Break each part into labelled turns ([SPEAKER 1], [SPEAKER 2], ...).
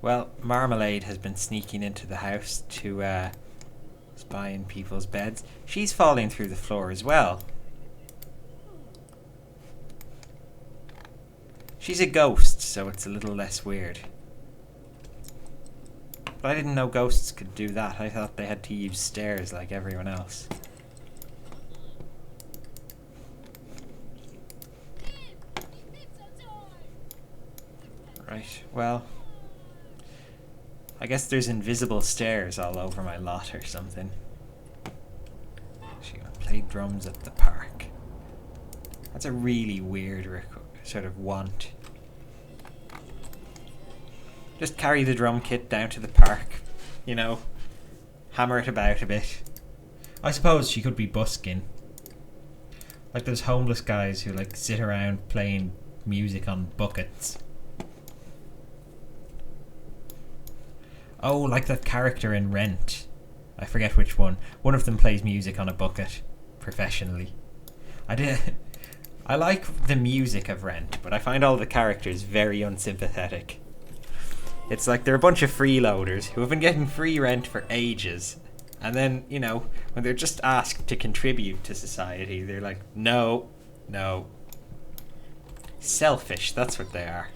[SPEAKER 1] Well, Marmalade has been sneaking into the house to spy in people's beds. She's falling through the floor as well. She's a ghost, so it's a little less weird. But I didn't know ghosts could do that. I thought they had to use stairs like everyone else. Right, well, I guess there's invisible stairs all over my lot or something. She gonna play drums at the park. That's a really weird sort of want. Just carry the drum kit down to the park, you know, hammer it about a bit. I suppose she could be busking. Like those homeless guys who like sit around playing music on buckets. Oh, like that character in Rent. I forget which one. One of them plays music on a bucket professionally. I like the music of Rent, but I find all the characters very unsympathetic. It's like they're a bunch of freeloaders who have been getting free rent for ages. And then, you know, when they're just asked to contribute to society, they're like, no. Selfish, that's what they are.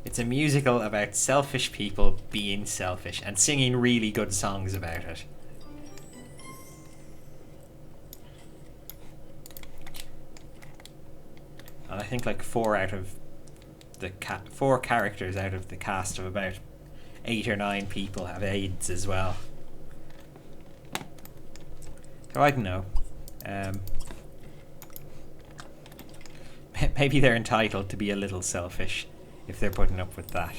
[SPEAKER 1] It's a musical about selfish people being selfish and singing really good songs about it. And I think like four characters out of the cast of about 8 or 9 people have AIDS as well. So I don't know. Maybe they're entitled to be a little selfish if they're putting up with that.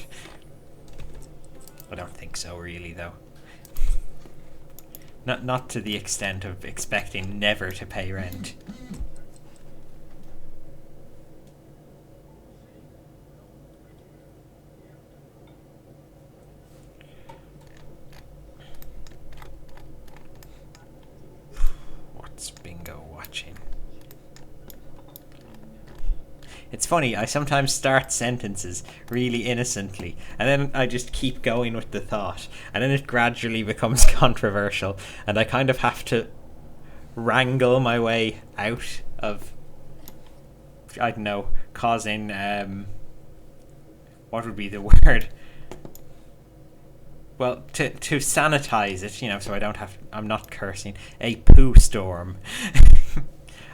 [SPEAKER 1] I don't think so, really, though. Not to the extent of expecting never to pay rent. What's Bingo watching? It's funny, I sometimes start sentences really innocently, and then I just keep going with the thought, and then it gradually becomes controversial, and I kind of have to wrangle my way out of, I don't know, causing, what would be the word? Well, to sanitize it, you know, so I don't have, I'm not cursing, a poo storm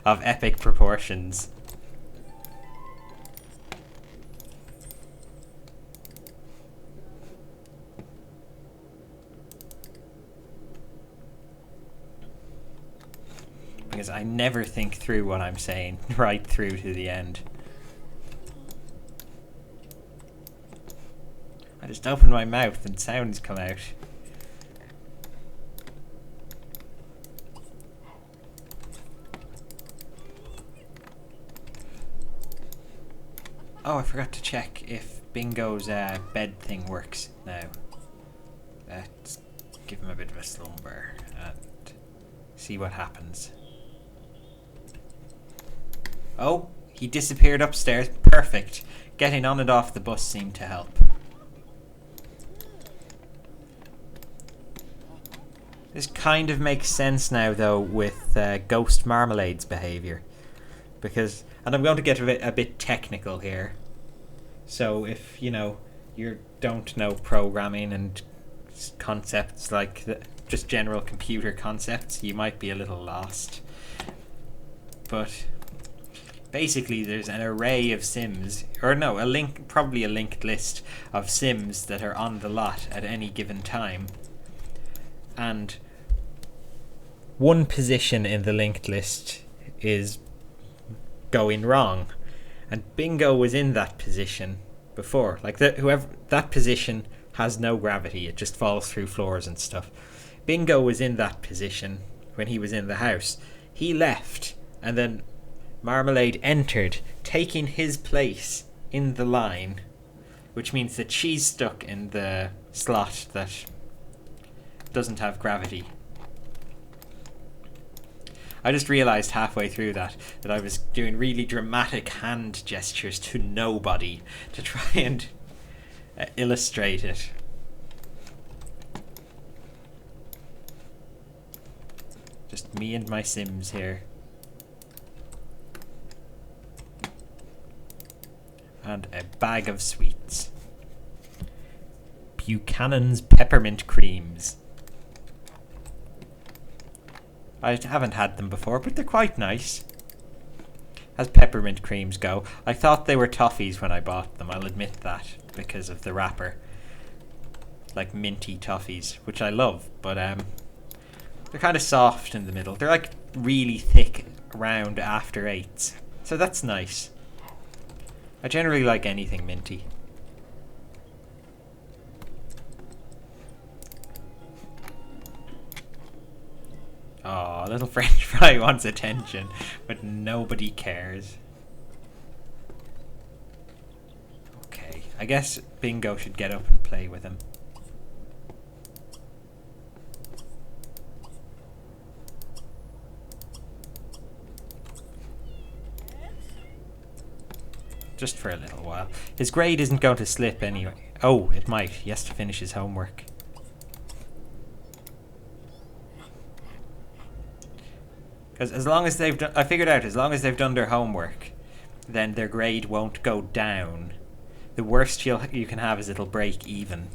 [SPEAKER 1] of epic proportions. Because I never think through what I'm saying right through to the end. I just open my mouth and sounds come out. Oh, I forgot to check if Bingo's bed thing works now. Let's give him a bit of a slumber and see what happens. Oh, he disappeared upstairs. Perfect. Getting on and off the bus seemed to help. This kind of makes sense now, though, with Ghost Marmalade's behaviour. Because, and I'm going to get a bit technical here. So if, you know, you don't know programming and concepts like just general computer concepts, you might be a little lost. But basically, there's an array of Sims, or no, probably a linked list of Sims that are on the lot at any given time. And one position in the linked list is going wrong. And Bingo was in that position before. Like that position has no gravity, it just falls through floors and stuff. Bingo was in that position when he was in the house. He left, and then Marmalade entered, taking his place in the line, which means that she's stuck in the slot that doesn't have gravity. I just realised halfway through that I was doing really dramatic hand gestures to nobody to try and illustrate it. Just me and my Sims here. And a bag of sweets. Buchanan's peppermint creams. I haven't had them before, but they're quite nice. As peppermint creams go. I thought they were toffees when I bought them, I'll admit that, because of the wrapper. Like minty toffees, which I love, but they're kind of soft in the middle. They're like really thick around after eights. So that's nice. I generally like anything minty. Oh, little French fry wants attention, but nobody cares. Okay, I guess Bingo should get up and play with him. Just for a little while. His grade isn't going to slip anyway. Oh, it might. He has to finish his homework. Because as long as they've done, I figured out, as long as they've done their homework, then their grade won't go down. The worst you can have is it'll break even.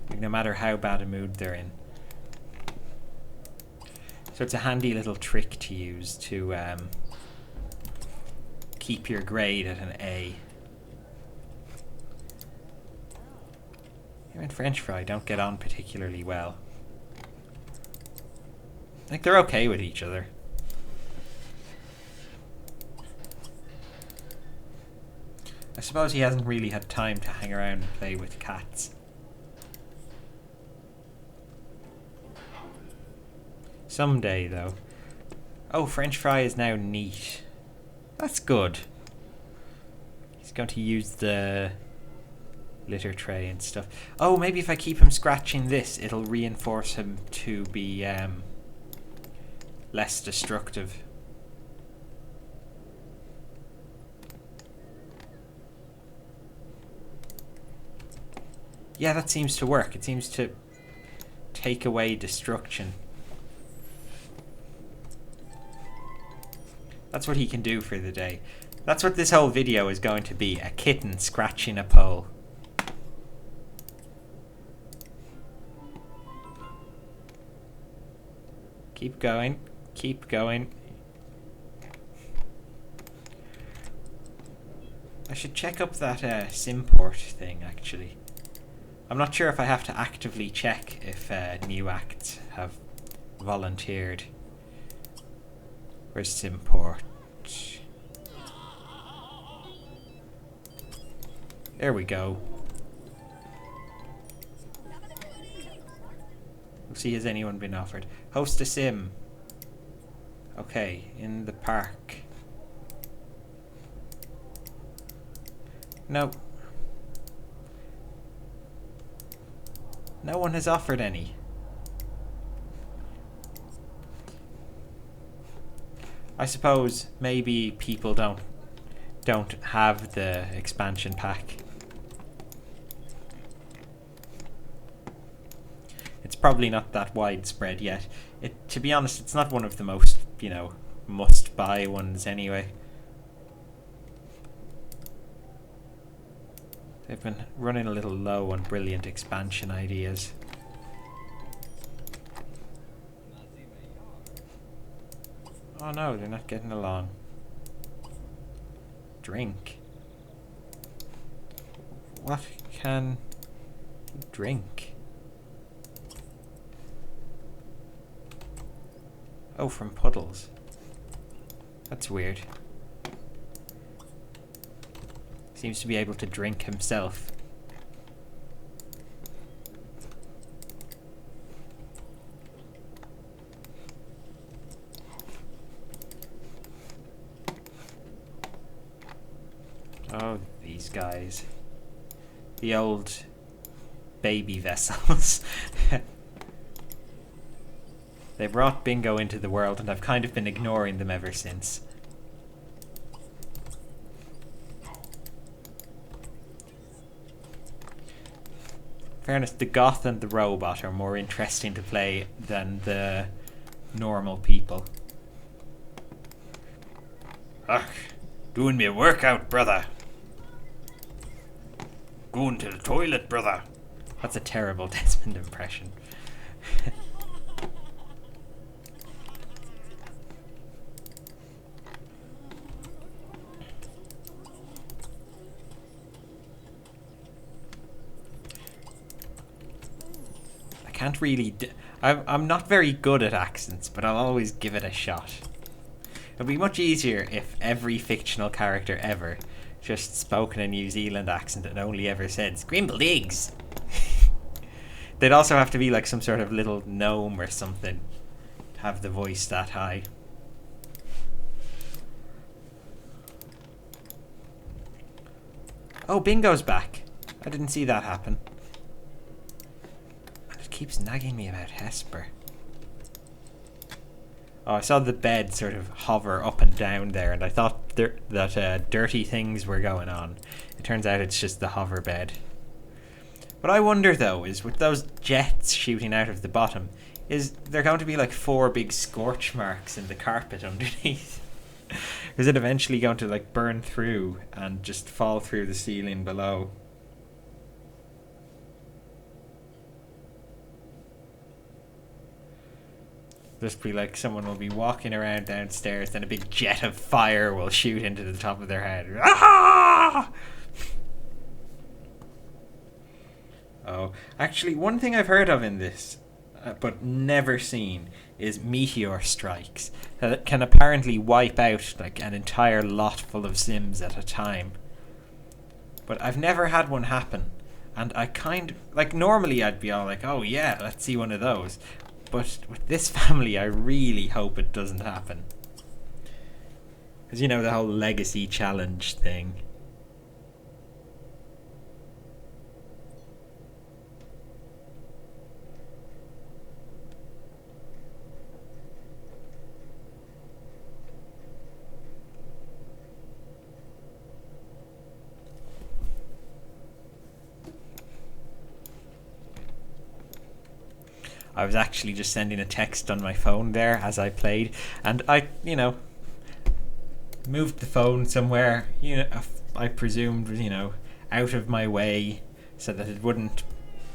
[SPEAKER 1] Like, no matter how bad a mood they're in. So it's a handy little trick to use to keep your grade at an A. Him and French fry don't get on particularly well. Like, they're okay with each other. I suppose he hasn't really had time to hang around and play with cats. Someday, though. Oh, French fry is now neat. That's good. He's going to use the litter tray and stuff. Oh, maybe if I keep him scratching this, it'll reinforce him to be less destructive. Yeah, that seems to work. It seems to take away destruction. That's what he can do for the day. That's what this whole video is going to be. A kitten scratching a pole. Keep going. Keep going. I should check up that Simport thing, actually. I'm not sure if I have to actively check if new acts have volunteered. Where's Simport? There we go. We'll see, has anyone been offered? Host a sim. Okay, in the park. No. No one has offered any. I suppose maybe people don't have the expansion pack. It's probably not that widespread yet. To be honest, it's not one of the most, must-buy ones anyway. They've been running a little low on brilliant expansion ideas. Oh no, they're not getting along. Drink. What can you drink? Oh, from puddles. That's weird. Seems to be able to drink himself. Oh, these guys. The old baby vessels. They brought Bingo into the world and I've kind of been ignoring them ever since. fairness, the goth and the robot are more interesting to play than the normal people. Ugh, doing me a workout, brother. Going to the toilet, brother. That's a terrible Desmond impression. I can't really... I'm not very good at accents, but I'll always give it a shot. It'd be much easier if every fictional character ever just spoke in a New Zealand accent and only ever said scrambled eggs. They'd also have to be like some sort of little gnome or something to have the voice that high. Oh, Bingo's back. I didn't see that happen. And it keeps nagging me about Hesper. Oh, I saw the bed sort of hover up and down there, and I thought that dirty things were going on. It turns out it's just the hoverbed. What I wonder, though, is with those jets shooting out of the bottom, is there going to be like 4 big scorch marks in the carpet underneath? Is it eventually going to like burn through and just fall through the ceiling below? Just be like someone will be walking around downstairs, then a big jet of fire will shoot into the top of their head. Ah! Oh, actually, one thing I've heard of in this, but never seen, is meteor strikes that can apparently wipe out like an entire lot full of Sims at a time. But I've never had one happen, and I kind of, like, normally I'd be all like, oh yeah, let's see one of those. But with this family, I really hope it doesn't happen. Because, you know, the whole legacy challenge thing. I was actually just sending a text on my phone there as I played, and I, you know, moved the phone somewhere, you know, I presumed, you know, out of my way so that it wouldn't,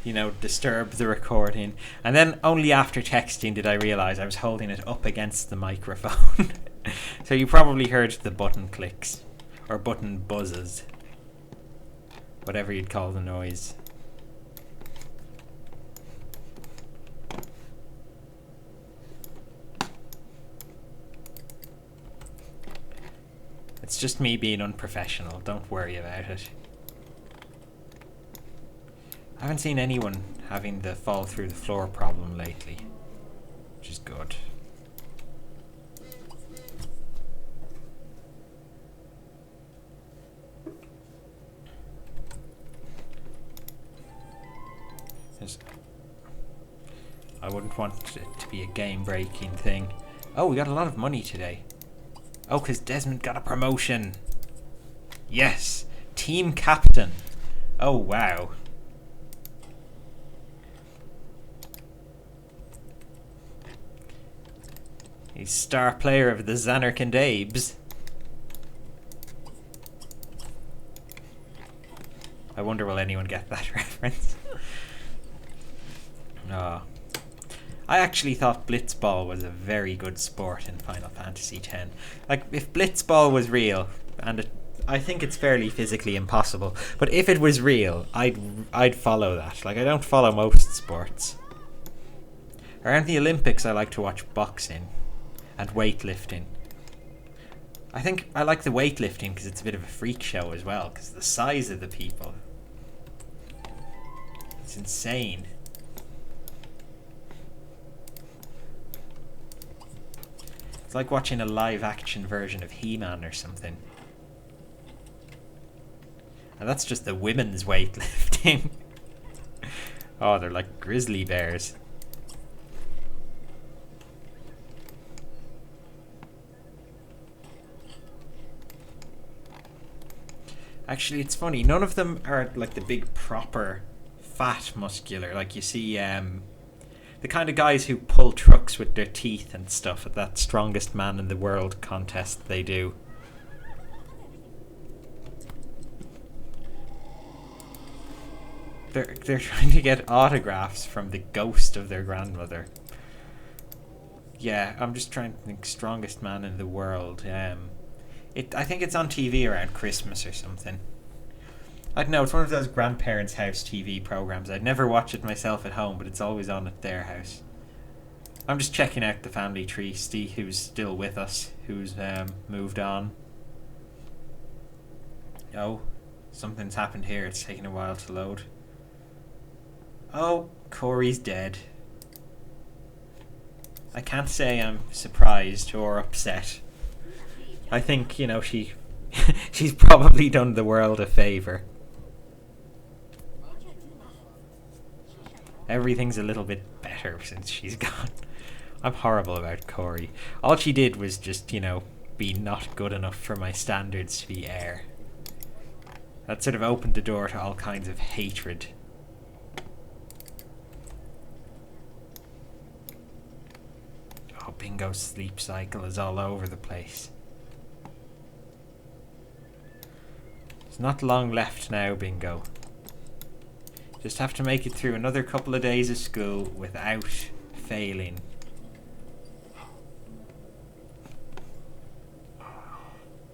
[SPEAKER 1] you know, disturb the recording. And then only after texting did I realize I was holding it up against the microphone. So you probably heard the button clicks, or button buzzes, whatever you'd call the noise. It's just me being unprofessional, don't worry about it. I haven't seen anyone having the fall through the floor problem lately, which is good. I wouldn't want it to be a game-breaking thing. Oh, we got a lot of money today. Oh, because Desmond got a promotion. Yes, team captain. Oh, wow. He's star player of the Xanark and Abes. I wonder will anyone get that reference. Oh. I actually thought Blitzball was a very good sport in Final Fantasy X. Like, if Blitzball was real, and I think it's fairly physically impossible, but if it was real, I'd follow that. Like, I don't follow most sports. Around the Olympics, I like to watch boxing and weightlifting. I think I like the weightlifting because it's a bit of a freak show as well, because the size of the people. It's insane. It's like watching a live-action version of He-Man or something. And that's just the women's weightlifting. Oh, they're like grizzly bears. Actually, it's funny. None of them are like the big proper fat muscular. Like you see the kind of guys who pull trucks with their teeth and stuff at that strongest man in the world contest they do. They're trying to get autographs from the ghost of their grandmother. Yeah, I'm just trying to think strongest man in the world. I think it's on TV around Christmas or something. I don't know, it's one of those grandparents' house TV programs. I'd never watch it myself at home, but it's always on at their house. I'm just checking out the family tree, see who's still with us, who's moved on. Oh, something's happened here. It's taking a while to load. Oh, Corey's dead. I can't say I'm surprised or upset. I think, you know, she's probably done the world a favour. Everything's a little bit better since she's gone. I'm horrible about Corey. All she did was just, you know, be not good enough for my standards to be heir. That sort of opened the door to all kinds of hatred. Oh, Bingo's sleep cycle is all over the place. There's not long left now, Bingo. Just have to make it through another couple of days of school without failing.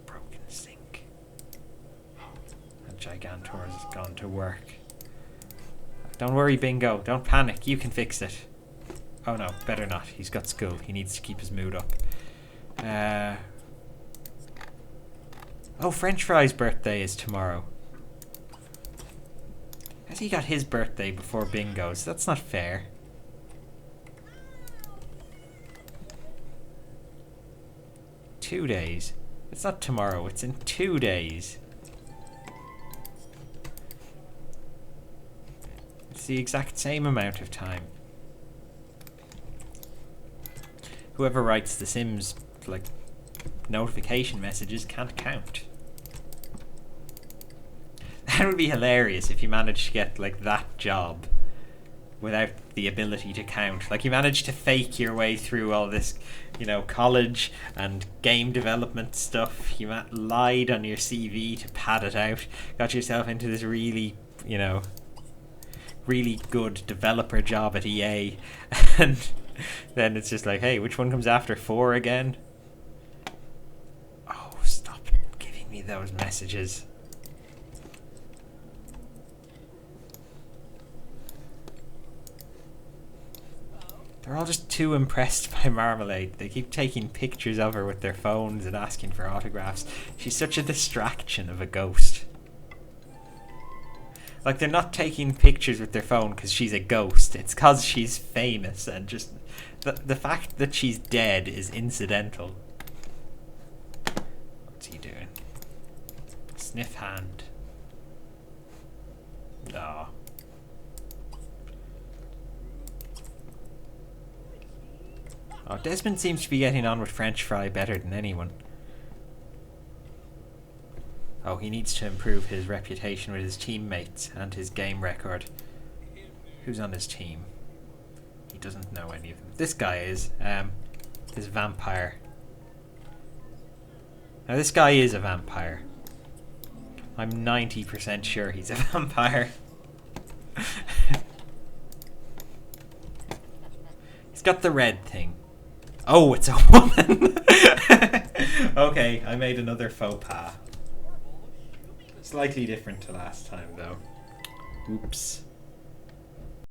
[SPEAKER 1] Broken sink. And Gigantor's gone to work. Don't worry, Bingo. Don't panic. You can fix it. Oh no, better not. He's got school. He needs to keep his mood up. Oh, French Fry's birthday is tomorrow. Has he got his birthday before Bingo's? That's not fair. Two days. It's not tomorrow, it's in 2 days. It's the exact same amount of time. Whoever writes the Sims, like, notification messages can't count. That would be hilarious if you managed to get, like, that job without the ability to count. Like, you managed to fake your way through all this, you know, college and game development stuff. You lied on your CV to pad it out. Got yourself into this really, you know, really good developer job at EA. And then it's just like, hey, which one comes after 4 again? Oh, stop giving me those messages. They're all just too impressed by Marmalade. They keep taking pictures of her with their phones and asking for autographs. She's such a distraction of a ghost. Like, they're not taking pictures with their phone because she's a ghost. It's because she's famous, and just the fact that she's dead is incidental. What's he doing? Sniff hand. Oh. Oh, Desmond seems to be getting on with French Fry better than anyone. Oh, he needs to improve his reputation with his teammates and his game record. Who's on his team? He doesn't know any of them. This guy is, this vampire. Now this guy is a vampire. I'm 90% sure he's a vampire. He's got the red thing. Oh, it's a woman! Okay, I made another faux pas. Slightly different to last time, though. Oops.